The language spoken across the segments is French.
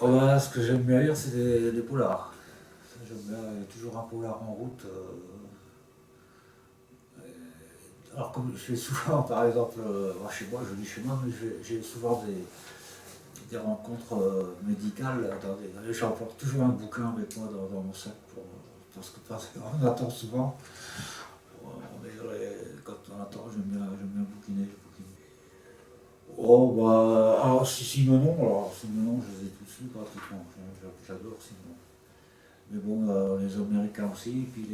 Oh bah, ce que j'aime bien lire, c'est des polars. J'aime bien, il y a toujours un polar en route. Alors comme je fais souvent, par exemple, chez moi, je lis chez moi, mais j'ai souvent des rencontres médicales. J'emporte toujours un bouquin avec moi dans mon sac parce qu'on attend souvent. Quand on attend, j'aime bien bouquiner. Oh bah, alors si Simenon, je les ai tous lus pratiquement. J'adore Simenon. Mais bon, les Américains aussi, puis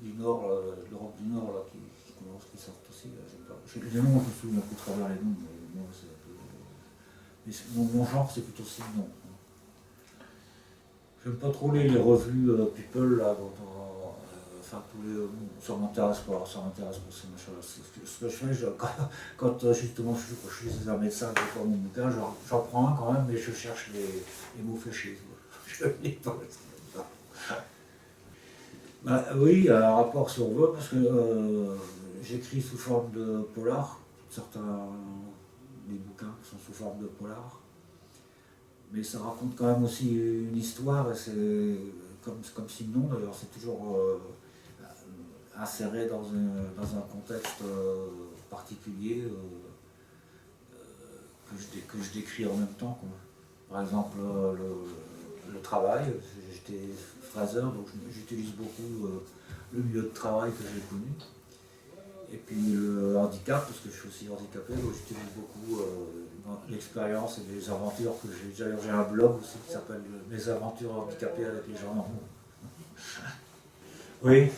du Nord, l'Europe du Nord là, qui sortent aussi. Là, j'aime pas. Les noms, je me souviens plus travers les noms, mais moi c'est un peu. Mais mon genre c'est plutôt Simenon. J'aime pas trop les revues People là, enfin tous les. Ça m'intéresse pas, ces machins-là. Ce que je fais, quand justement je suis un médecin, je prends mon bouquin, j'en prends un quand même, mais je cherche les mots fléchés. Je lis pas. Bah, oui, un rapport si on veut, parce que j'écris sous forme de polar, certains des bouquins sont sous forme de polar, mais ça raconte quand même aussi une histoire, et c'est comme Simon d'ailleurs, c'est toujours inséré dans un contexte particulier que je décris en même temps, quoi. Par exemple, le travail, j'étais phraseur, donc j'utilise beaucoup le milieu de travail que j'ai connu. Et puis le handicap, parce que je suis aussi handicapé, donc j'utilise beaucoup l'expérience et les aventures que j'ai. D'ailleurs, j'ai un blog aussi qui s'appelle Mes aventures handicapées avec les gens normaux. Oui,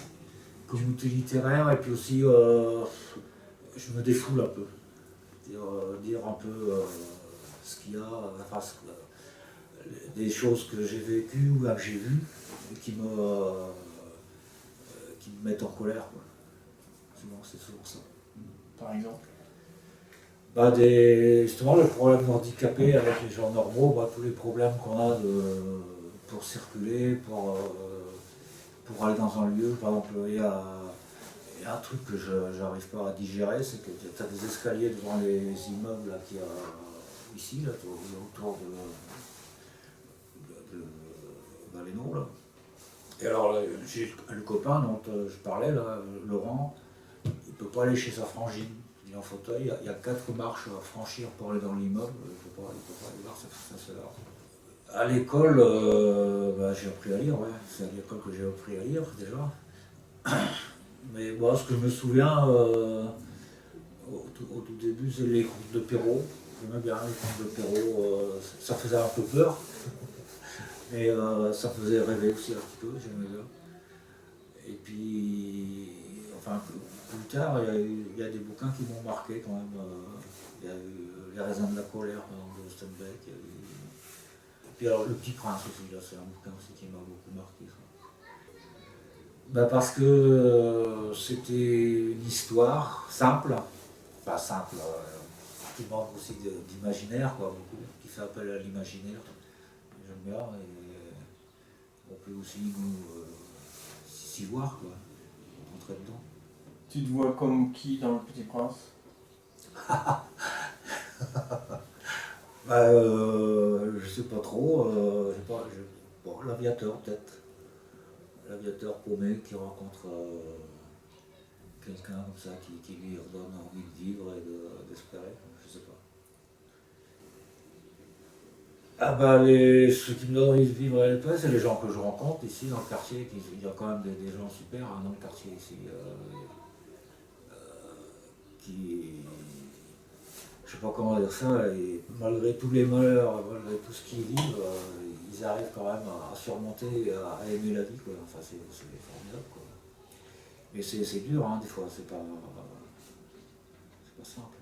communauté littéraire, et puis aussi je me défoule un peu. Dire un peu ce qu'il y a, enfin, des choses que j'ai vécues ou que j'ai vues et qui me mettent en colère, quoi. C'est souvent ça. Par exemple. Bah, justement, le problème handicapé avec les gens normaux, bah, tous les problèmes qu'on a pour circuler, pour aller dans un lieu. Par exemple, il y a un truc que je n'arrive pas à digérer, c'est que tu as des escaliers devant les immeubles qu'il y a ici, là, autour de Valéno, là. Et alors, j'ai le copain dont je parlais, là, Laurent, il ne peut pas aller chez sa frangine. Il est en fauteuil, il y a 4 marches à franchir pour aller dans l'immeuble, il ne peut pas aller voir sa sœur. À l'école, bah, j'ai appris à lire, ouais. C'est à l'école que j'ai appris à lire déjà. Mais bon, ce que je me souviens au tout début, c'est les contes de Perrault. J'aimais bien les contes de Perrault, ça faisait un peu peur, mais ça faisait rêver aussi un petit peu, j'aimais bien. Et puis, enfin, plus tard, il y a des bouquins qui m'ont marqué quand même. Il y a eu Les raisins de la colère de Steinbeck. Et puis alors, Le Petit Prince aussi, là, c'est un bouquin aussi qui m'a beaucoup marqué. Ça. Ben, parce que c'était une histoire simple, pas simple, qui manque aussi d'imaginaire, quoi, beaucoup, qui fait appel à l'imaginaire. J'aime bien, et on peut aussi s'y voir, quoi, rentrer dedans. Tu te vois comme qui dans Le Petit Prince? Bah, je sais pas trop, bon, l'aviateur peut-être. L'aviateur paumé qui rencontre quelqu'un comme ça qui lui redonne envie de vivre et d'espérer, je sais pas. Ah bah ceux qui me donnent envie de vivre et d'espérer, c'est les gens que je rencontre ici dans le quartier. Il y a quand même des gens super hein, dans le quartier ici qui, je sais pas comment dire ça, et malgré tous les malheurs, malgré tout ce qu'ils vivent, ils arrivent quand même à surmonter, à aimer la vie, quoi. Enfin, c'est formidable, quoi. Mais c'est dur, hein, des fois, c'est pas simple.